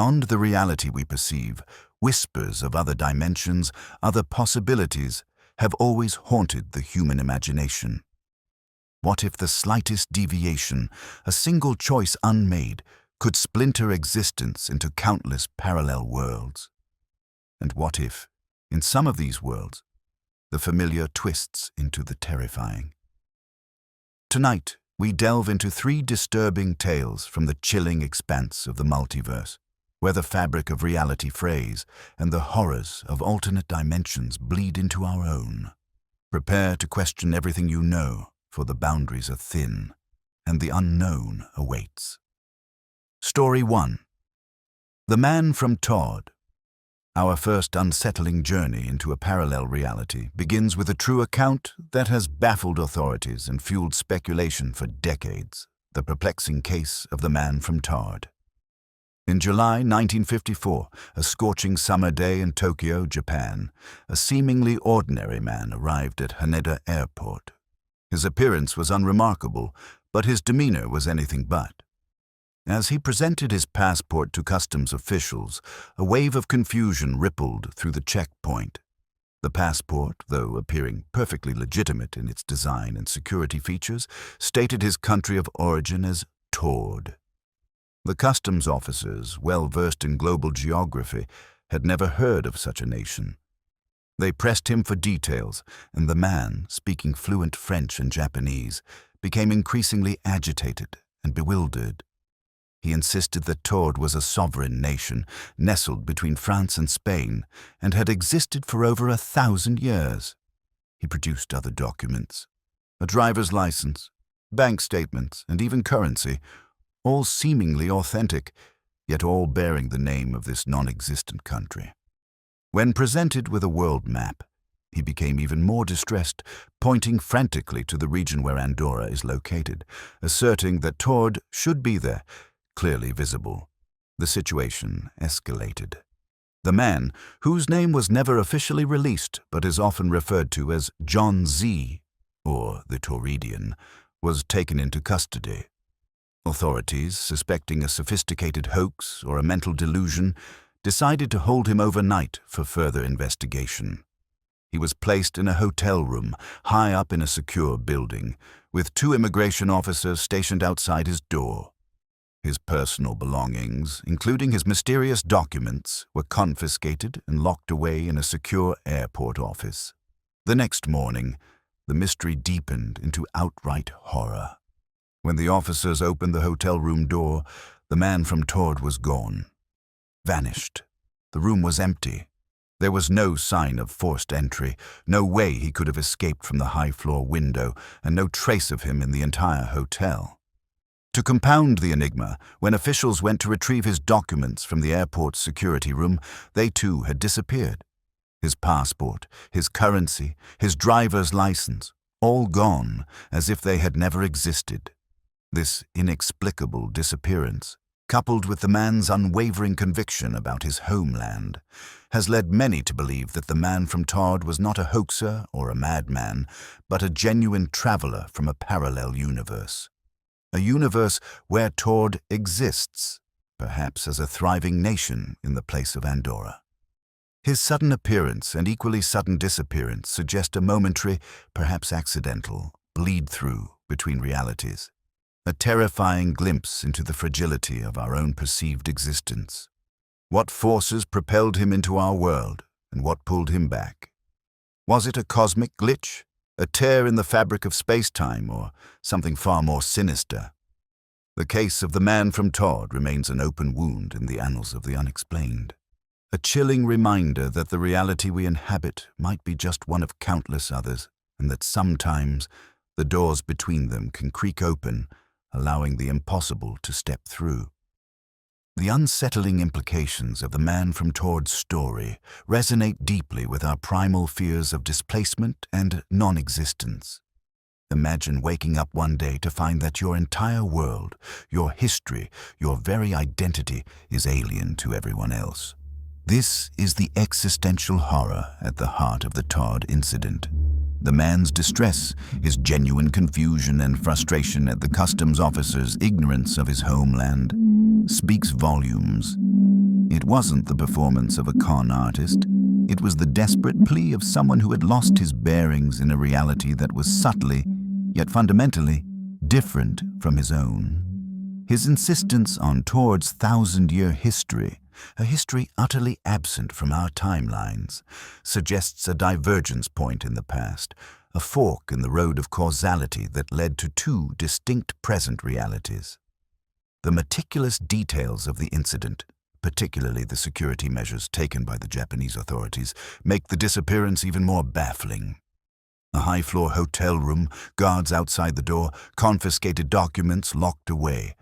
beyond the reality we perceive, whispers of other dimensions, other possibilities, have always haunted the human imagination. What if the slightest deviation, a single choice unmade, could splinter existence into countless parallel worlds? And what if, in some of these worlds, the familiar twists into the terrifying? Tonight, we delve into 3 disturbing tales from the chilling expanse of the multiverse, where the fabric of reality frays and the horrors of alternate dimensions bleed into our own. Prepare to question everything you know, for the boundaries are thin, and the unknown awaits. Story 1. The Man from Taured. Our first unsettling journey into a parallel reality begins with a true account that has baffled authorities and fueled speculation for decades: the perplexing case of the Man from Taured. In July 1954, a scorching summer day in Tokyo, Japan, a seemingly ordinary man arrived at Haneda Airport. His appearance was unremarkable, but his demeanor was anything but. As he presented his passport to customs officials, a wave of confusion rippled through the checkpoint. The passport, though appearing perfectly legitimate in its design and security features, stated his country of origin as Taured. The customs officers, well versed in global geography, had never heard of such a nation. They pressed him for details, and the man, speaking fluent French and Japanese, became increasingly agitated and bewildered. He insisted that Taured was a sovereign nation, nestled between France and Spain, and had existed for over 1,000 years. He produced other documents: a driver's license, bank statements, and even currency, all seemingly authentic, yet all bearing the name of this non-existent country. When presented with a world map, he became even more distressed, pointing frantically to the region where Andorra is located, asserting that Taured should be there, clearly visible. The situation escalated. The man, whose name was never officially released but is often referred to as John Z, or the Tauridian, was taken into custody. Authorities, suspecting a sophisticated hoax or a mental delusion, decided to hold him overnight for further investigation. He was placed in a hotel room high up in a secure building, with 2 immigration officers stationed outside his door. His personal belongings, including his mysterious documents, were confiscated and locked away in a secure airport office. The next morning, the mystery deepened into outright horror. When the officers opened the hotel room door, the man from Taured was gone. Vanished. The room was empty. There was no sign of forced entry, no way he could have escaped from the high-floor window, and no trace of him in the entire hotel. To compound the enigma, when officials went to retrieve his documents from the airport's security room, they too had disappeared. His passport, his currency, his driver's license, all gone, as if they had never existed. This inexplicable disappearance, coupled with the man's unwavering conviction about his homeland, has led many to believe that the Man from Taured was not a hoaxer or a madman, but a genuine traveler from a parallel universe. A universe where Taured exists, perhaps as a thriving nation in the place of Andorra. His sudden appearance and equally sudden disappearance suggest a momentary, perhaps accidental, bleed-through between realities. A terrifying glimpse into the fragility of our own perceived existence. What forces propelled him into our world, and what pulled him back? Was it a cosmic glitch, a tear in the fabric of space-time, or something far more sinister? The case of the Man from Taured remains an open wound in the annals of the unexplained. A chilling reminder that the reality we inhabit might be just one of countless others, and that sometimes the doors between them can creak open, allowing the impossible to step through. The unsettling implications of the Man from Taured's story resonate deeply with our primal fears of displacement and non-existence. Imagine waking up one day to find that your entire world, your history, your very identity is alien to everyone else. This is the existential horror at the heart of the Taured incident. The man's distress, his genuine confusion and frustration at the customs officer's ignorance of his homeland, speaks volumes. It wasn't the performance of a con artist. It was the desperate plea of someone who had lost his bearings in a reality that was subtly, yet fundamentally, different from his own. His insistence on Taured's 1,000-year history, a history utterly absent from our timelines, suggests a divergence point in the past, a fork in the road of causality that led to two distinct present realities. The meticulous details of the incident, particularly the security measures taken by the Japanese authorities, make the disappearance even more baffling. A high-floor hotel room, guards outside the door, confiscated documents locked away.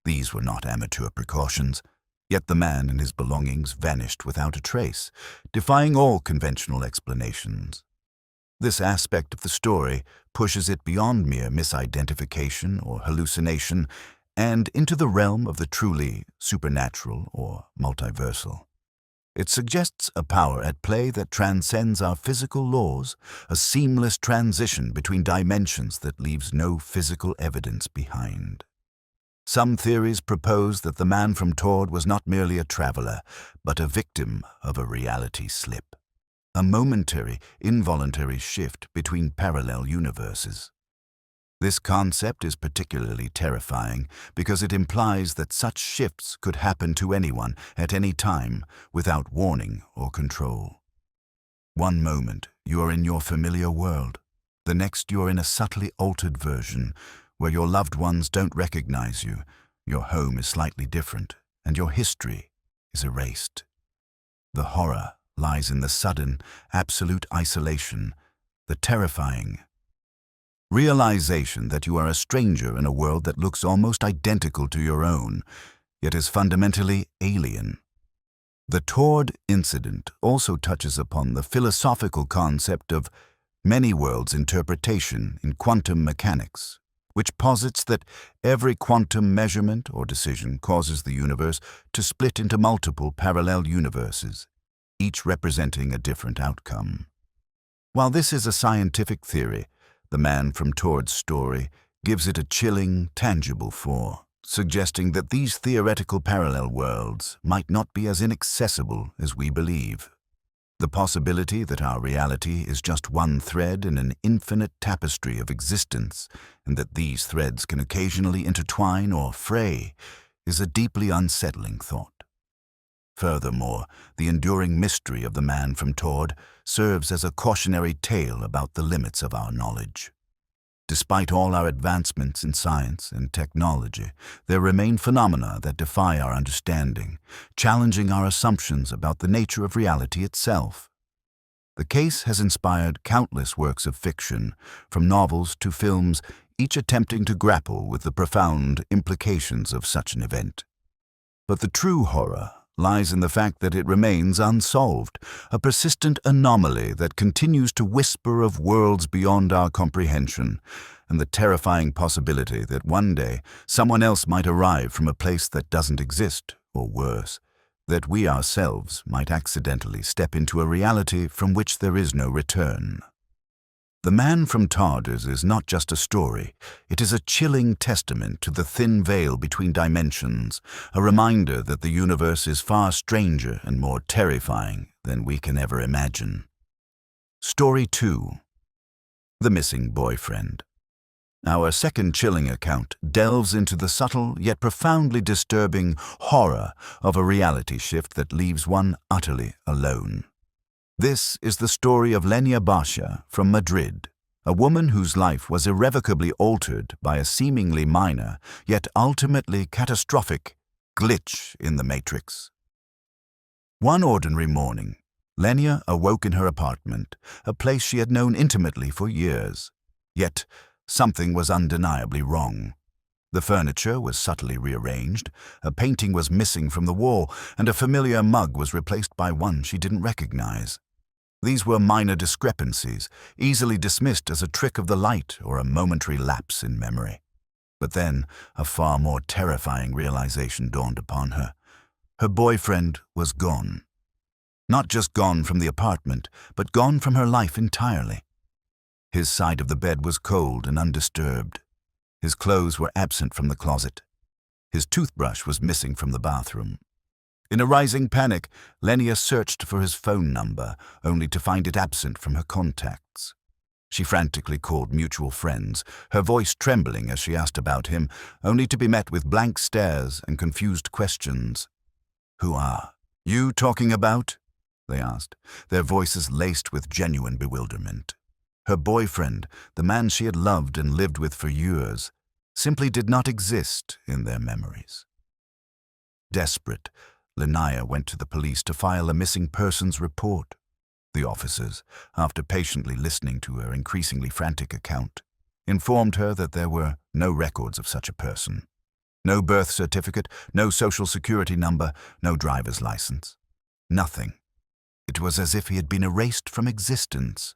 These were not amateur precautions. Yet the man and his belongings vanished without a trace, defying all conventional explanations. This aspect of the story pushes it beyond mere misidentification or hallucination and into the realm of the truly supernatural or multiversal. It suggests a power at play that transcends our physical laws, a seamless transition between dimensions that leaves no physical evidence behind. Some theories propose that the man from Taured was not merely a traveler, but a victim of a reality slip, a momentary, involuntary shift between parallel universes. This concept is particularly terrifying because it implies that such shifts could happen to anyone at any time without warning or control. One moment, you are in your familiar world. The next, you are in a subtly altered version, where your loved ones don't recognize you, your home is slightly different, and your history is erased. The horror lies in the sudden, absolute isolation, the terrifying realization that you are a stranger in a world that looks almost identical to your own, yet is fundamentally alien. The Taured incident also touches upon the philosophical concept of many worlds interpretation in quantum mechanics, which posits that every quantum measurement or decision causes the universe to split into multiple parallel universes, each representing a different outcome. While this is a scientific theory, the man from Taured's story gives it a chilling, tangible form, suggesting that these theoretical parallel worlds might not be as inaccessible as we believe. The possibility that our reality is just one thread in an infinite tapestry of existence, and that these threads can occasionally intertwine or fray, is a deeply unsettling thought. Furthermore, the enduring mystery of the man from Taured serves as a cautionary tale about the limits of our knowledge. Despite all our advancements in science and technology, there remain phenomena that defy our understanding, challenging our assumptions about the nature of reality itself. The case has inspired countless works of fiction, from novels to films, each attempting to grapple with the profound implications of such an event. But the true horror lies in the fact that it remains unsolved, a persistent anomaly that continues to whisper of worlds beyond our comprehension, and the terrifying possibility that one day someone else might arrive from a place that doesn't exist, or worse, that we ourselves might accidentally step into a reality from which there is no return. The Man from Taured is not just a story, it is a chilling testament to the thin veil between dimensions, a reminder that the universe is far stranger and more terrifying than we can ever imagine. Story 2. The Missing Boyfriend. Our second chilling account delves into the subtle yet profoundly disturbing horror of a reality shift that leaves one utterly alone. This is the story of Lenia Basha from Madrid, a woman whose life was irrevocably altered by a seemingly minor, yet ultimately catastrophic, glitch in the Matrix. One ordinary morning, Lenia awoke in her apartment, a place she had known intimately for years. Yet, something was undeniably wrong. The furniture was subtly rearranged, a painting was missing from the wall, and a familiar mug was replaced by one she didn't recognize. These were minor discrepancies, easily dismissed as a trick of the light or a momentary lapse in memory. But then, a far more terrifying realization dawned upon her. Her boyfriend was gone. Not just gone from the apartment, but gone from her life entirely. His side of the bed was cold and undisturbed. His clothes were absent from the closet. His toothbrush was missing from the bathroom. In a rising panic, Lenia searched for his phone number, only to find it absent from her contacts. She frantically called mutual friends, her voice trembling as she asked about him, only to be met with blank stares and confused questions. "Who are you talking about?" they asked, their voices laced with genuine bewilderment. Her boyfriend, the man she had loved and lived with for years, simply did not exist in their memories. Desperate, Lenia went to the police to file a missing persons report. The officers, after patiently listening to her increasingly frantic account, informed her that there were no records of such a person. No birth certificate, no social security number, no driver's license. Nothing. It was as if he had been erased from existence.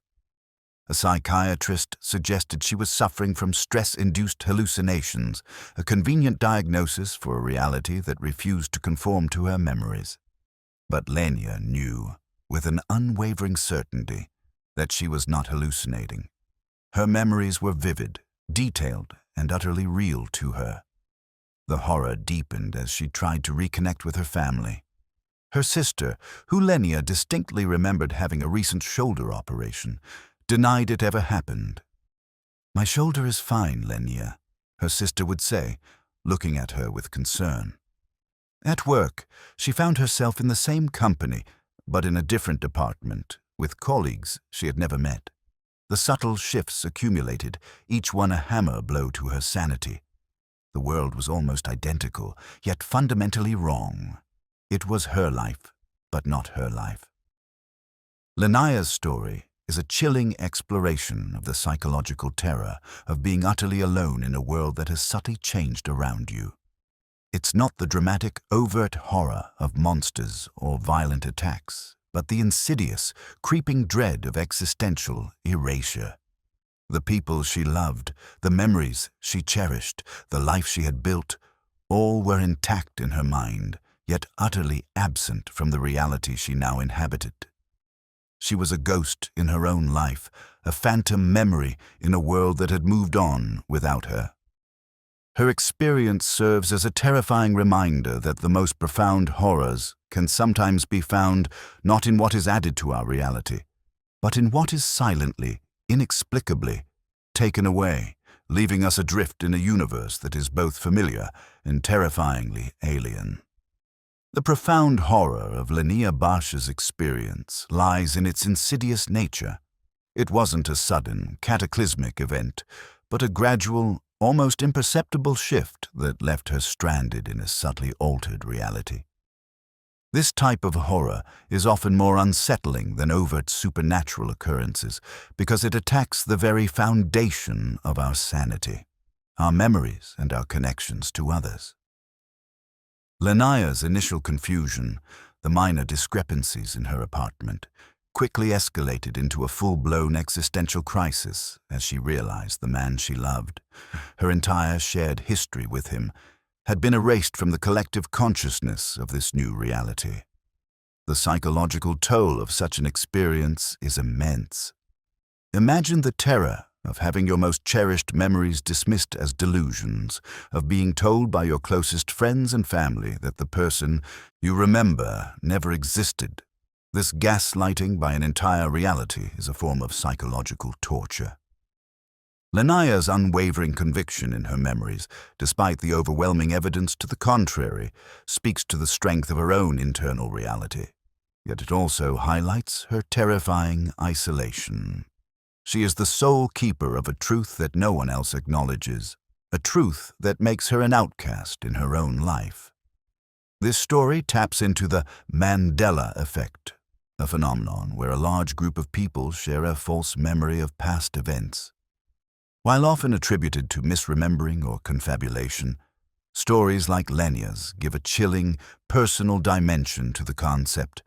A psychiatrist suggested she was suffering from stress-induced hallucinations, a convenient diagnosis for a reality that refused to conform to her memories. But Lenia knew, with an unwavering certainty, that she was not hallucinating. Her memories were vivid, detailed, and utterly real to her. The horror deepened as she tried to reconnect with her family. Her sister, who Lenia distinctly remembered having a recent shoulder operation, denied it ever happened. "My shoulder is fine, Lenia," her sister would say, looking at her with concern. At work, she found herself in the same company, but in a different department, with colleagues she had never met. The subtle shifts accumulated, each one a hammer blow to her sanity. The world was almost identical, yet fundamentally wrong. It was her life, but not her life. Lenia's story is a chilling exploration of the psychological terror of being utterly alone in a world that has subtly changed around you. It's not the dramatic, overt horror of monsters or violent attacks, but the insidious, creeping dread of existential erasure. The people she loved, the memories she cherished, the life she had built, all were intact in her mind, yet utterly absent from the reality she now inhabited. She was a ghost in her own life, a phantom memory in a world that had moved on without her. Her experience serves as a terrifying reminder that the most profound horrors can sometimes be found not in what is added to our reality, but in what is silently, inexplicably, taken away, leaving us adrift in a universe that is both familiar and terrifyingly alien. The profound horror of Lenia Barsh's experience lies in its insidious nature. It wasn't a sudden, cataclysmic event, but a gradual, almost imperceptible shift that left her stranded in a subtly altered reality. This type of horror is often more unsettling than overt supernatural occurrences because it attacks the very foundation of our sanity, our memories and our connections to others. Lenia's initial confusion, the minor discrepancies in her apartment, quickly escalated into a full-blown existential crisis as she realized the man she loved, her entire shared history with him, had been erased from the collective consciousness of this new reality. The psychological toll of such an experience is immense. Imagine the terror of having your most cherished memories dismissed as delusions, of being told by your closest friends and family that the person you remember never existed. This gaslighting by an entire reality is a form of psychological torture. Lenia's unwavering conviction in her memories, despite the overwhelming evidence to the contrary, speaks to the strength of her own internal reality. Yet it also highlights her terrifying isolation. She is the sole keeper of a truth that no one else acknowledges, a truth that makes her an outcast in her own life. This story taps into the Mandela effect, a phenomenon where a large group of people share a false memory of past events. While often attributed to misremembering or confabulation, stories like Lenia's give a chilling, personal dimension to the concept,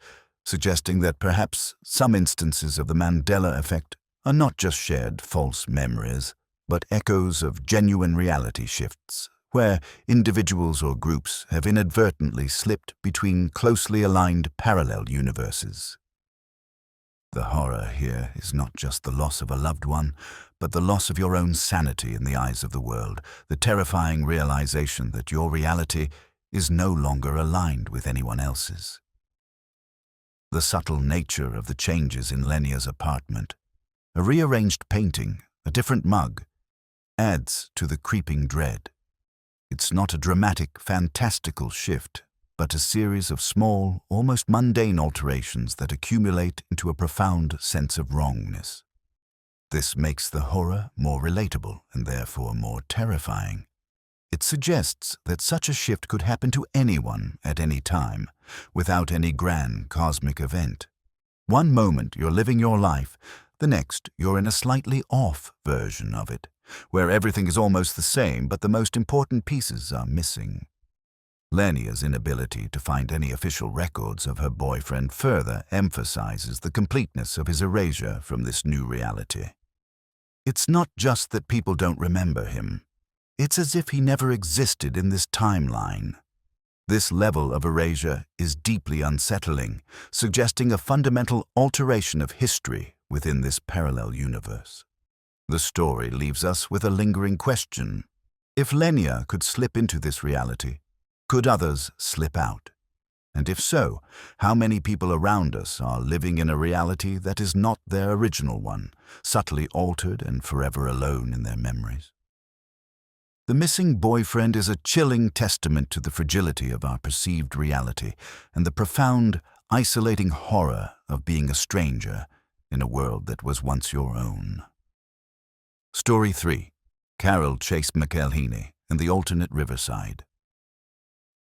suggesting that perhaps some instances of the Mandela effect are not just shared false memories, but echoes of genuine reality shifts, where individuals or groups have inadvertently slipped between closely aligned parallel universes. The horror here is not just the loss of a loved one, but the loss of your own sanity in the eyes of the world, the terrifying realization that your reality is no longer aligned with anyone else's. The subtle nature of the changes in Lenia's apartment, a rearranged painting, a different mug, adds to the creeping dread. It's not a dramatic, fantastical shift, but a series of small, almost mundane alterations that accumulate into a profound sense of wrongness. This makes the horror more relatable and therefore more terrifying. It suggests that such a shift could happen to anyone at any time, without any grand cosmic event. One moment you're living your life, the next you're in a slightly off version of it, where everything is almost the same but the most important pieces are missing. Lenia's inability to find any official records of her boyfriend further emphasizes the completeness of his erasure from this new reality. It's not just that people don't remember him. It's as if he never existed in this timeline. This level of erasure is deeply unsettling, suggesting a fundamental alteration of history within this parallel universe. The story leaves us with a lingering question. If Lenia could slip into this reality, could others slip out? And if so, how many people around us are living in a reality that is not their original one, subtly altered and forever alone in their memories? The missing boyfriend is a chilling testament to the fragility of our perceived reality and the profound, isolating horror of being a stranger in a world that was once your own. Story 3. Carol Chase McElhaney and the Alternate Riverside.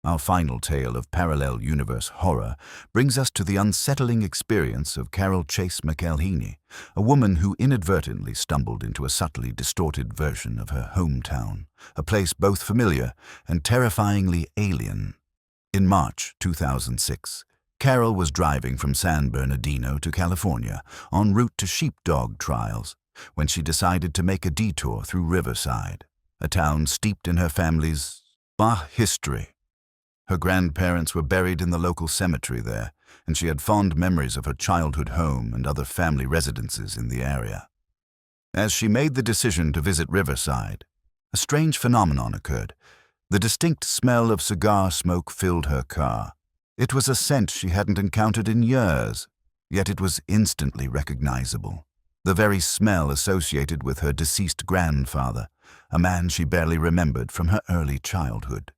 Our final tale of parallel universe horror brings us to the unsettling experience of Carol Chase McElhaney, a woman who inadvertently stumbled into a subtly distorted version of her hometown, a place both familiar and terrifyingly alien. In March 2006, Carol was driving from San Bernardino to California en route to sheepdog trials when she decided to make a detour through Riverside, a town steeped in her family's history. Her grandparents were buried in the local cemetery there, and she had fond memories of her childhood home and other family residences in the area. As she made the decision to visit Riverside, a strange phenomenon occurred. The distinct smell of cigar smoke filled her car. It was a scent she hadn't encountered in years, yet it was instantly recognizable. The very smell associated with her deceased grandfather, a man she barely remembered from her early childhood.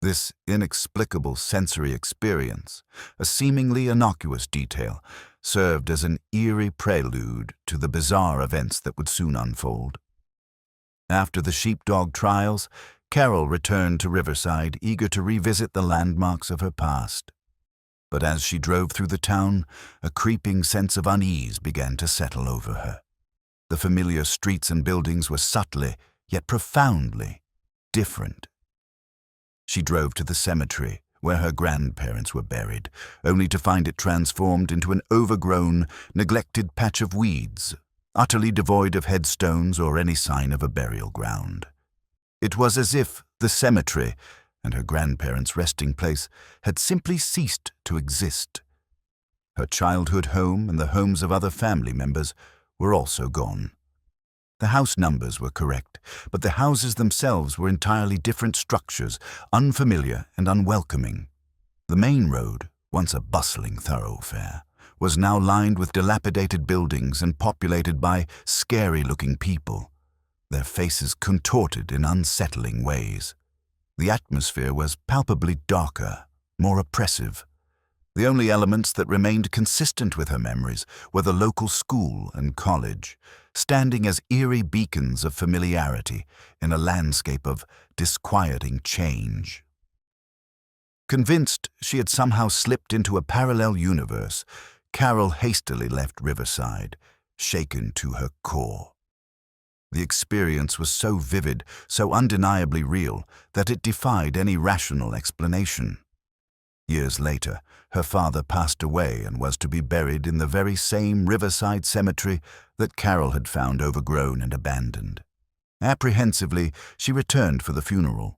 This inexplicable sensory experience, a seemingly innocuous detail, served as an eerie prelude to the bizarre events that would soon unfold. After the sheepdog trials, Carol returned to Riverside, eager to revisit the landmarks of her past. But as she drove through the town, a creeping sense of unease began to settle over her. The familiar streets and buildings were subtly, yet profoundly, different. She drove to the cemetery, where her grandparents were buried, only to find it transformed into an overgrown, neglected patch of weeds, utterly devoid of headstones or any sign of a burial ground. It was as if the cemetery, and her grandparents' resting place, had simply ceased to exist. Her childhood home and the homes of other family members were also gone. The house numbers were correct, but the houses themselves were entirely different structures, unfamiliar and unwelcoming. The main road, once a bustling thoroughfare, was now lined with dilapidated buildings and populated by scary-looking people, their faces contorted in unsettling ways. The atmosphere was palpably darker, more oppressive. The only elements that remained consistent with her memories were the local school and college, standing as eerie beacons of familiarity in a landscape of disquieting change. Convinced she had somehow slipped into a parallel universe, Carol hastily left Riverside, shaken to her core. The experience was so vivid, so undeniably real, that it defied any rational explanation. Years later, her father passed away and was to be buried in the very same Riverside cemetery that Carol had found overgrown and abandoned. Apprehensively, she returned for the funeral.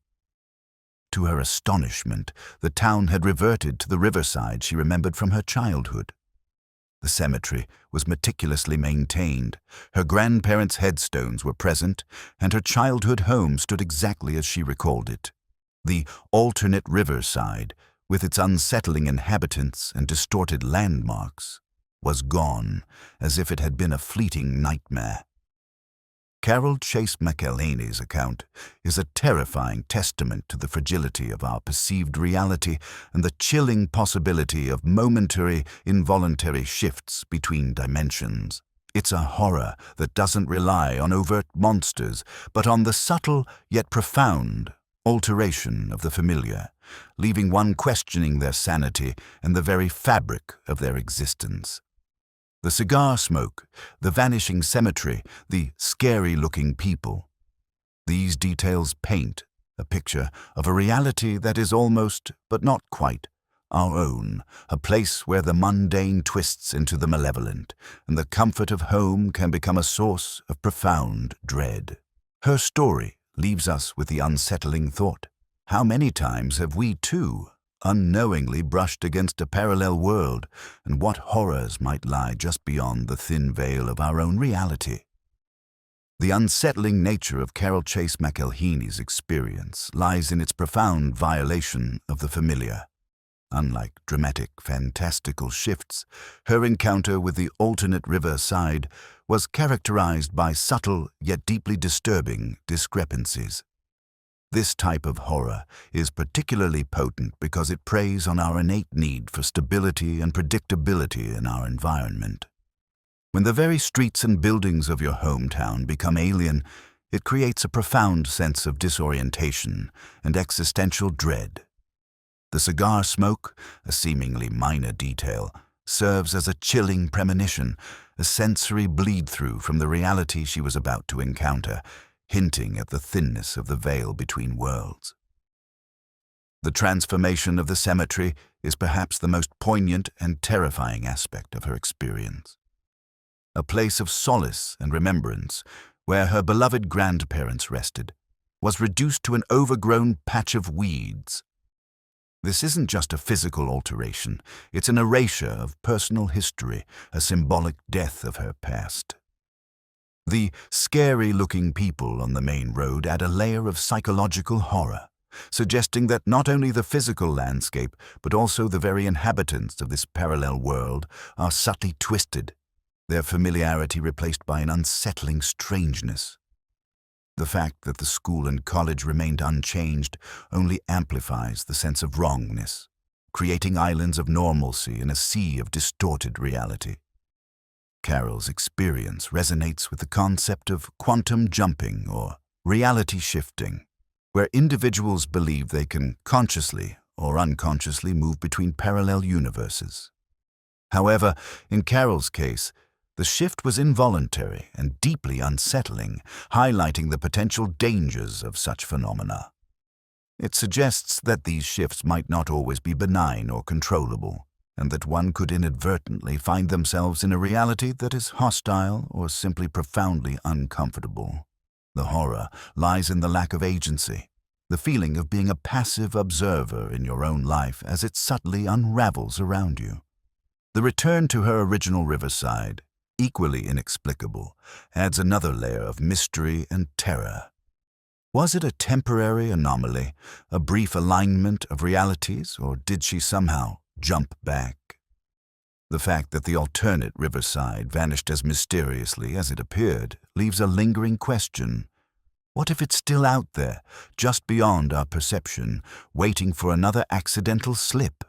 To her astonishment, the town had reverted to the Riverside she remembered from her childhood. The cemetery was meticulously maintained, her grandparents' headstones were present, and her childhood home stood exactly as she recalled it. The alternate riverside, with its unsettling inhabitants and distorted landmarks, was gone, as if it had been a fleeting nightmare. Carol Chase McElhaney's account is a terrifying testament to the fragility of our perceived reality and the chilling possibility of momentary, involuntary shifts between dimensions. It's a horror that doesn't rely on overt monsters, but on the subtle yet profound alteration of the familiar, leaving one questioning their sanity and the very fabric of their existence. The cigar smoke, the vanishing cemetery, the scary-looking people. These details paint a picture of a reality that is almost, but not quite, our own, a place where the mundane twists into the malevolent, and the comfort of home can become a source of profound dread. Her story leaves us with the unsettling thought: how many times have we, too, unknowingly brushed against a parallel world, and what horrors might lie just beyond the thin veil of our own reality? The unsettling nature of Carol Chase McElhaney's experience lies in its profound violation of the familiar. Unlike dramatic, fantastical shifts, her encounter with the alternate riverside was characterized by subtle yet deeply disturbing discrepancies. This type of horror is particularly potent because it preys on our innate need for stability and predictability in our environment. When the very streets and buildings of your hometown become alien, it creates a profound sense of disorientation and existential dread. The cigar smoke, a seemingly minor detail, serves as a chilling premonition, a sensory bleed-through from the reality she was about to encounter, hinting at the thinness of the veil between worlds. The transformation of the cemetery is perhaps the most poignant and terrifying aspect of her experience. A place of solace and remembrance, where her beloved grandparents rested, was reduced to an overgrown patch of weeds. This isn't just a physical alteration, it's an erasure of personal history, a symbolic death of her past. The scary-looking people on the main road add a layer of psychological horror, suggesting that not only the physical landscape, but also the very inhabitants of this parallel world are subtly twisted, their familiarity replaced by an unsettling strangeness. The fact that the school and college remained unchanged only amplifies the sense of wrongness, creating islands of normalcy in a sea of distorted reality. Carol's experience resonates with the concept of quantum jumping or reality shifting, where individuals believe they can consciously or unconsciously move between parallel universes. However, in Carol's case, the shift was involuntary and deeply unsettling, highlighting the potential dangers of such phenomena. It suggests that these shifts might not always be benign or controllable, and that one could inadvertently find themselves in a reality that is hostile or simply profoundly uncomfortable. The horror lies in the lack of agency, the feeling of being a passive observer in your own life as it subtly unravels around you. The return to her original riverside, equally inexplicable, adds another layer of mystery and terror. Was it a temporary anomaly, a brief alignment of realities, or did she somehow jump back? The fact that the alternate riverside vanished as mysteriously as it appeared leaves a lingering question. What if it's still out there, just beyond our perception, waiting for another accidental slip?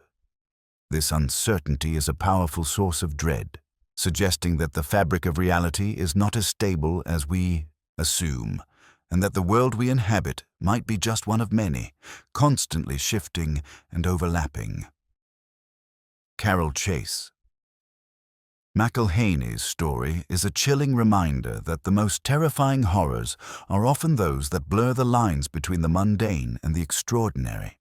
This uncertainty is a powerful source of dread, suggesting that the fabric of reality is not as stable as we assume, and that the world we inhabit might be just one of many, constantly shifting and overlapping. Carol Chase McElhaney's story is a chilling reminder that the most terrifying horrors are often those that blur the lines between the mundane and the extraordinary.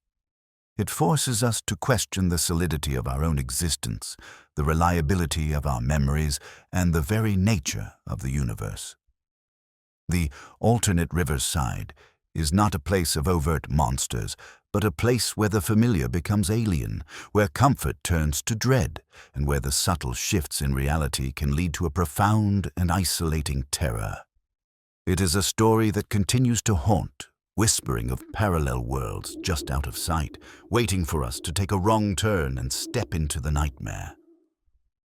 It forces us to question the solidity of our own existence, the reliability of our memories, and the very nature of the universe. The alternate riverside is not a place of overt monsters, but a place where the familiar becomes alien, where comfort turns to dread, and where the subtle shifts in reality can lead to a profound and isolating terror. It is a story that continues to haunt, whispering of parallel worlds just out of sight, waiting for us to take a wrong turn and step into the nightmare.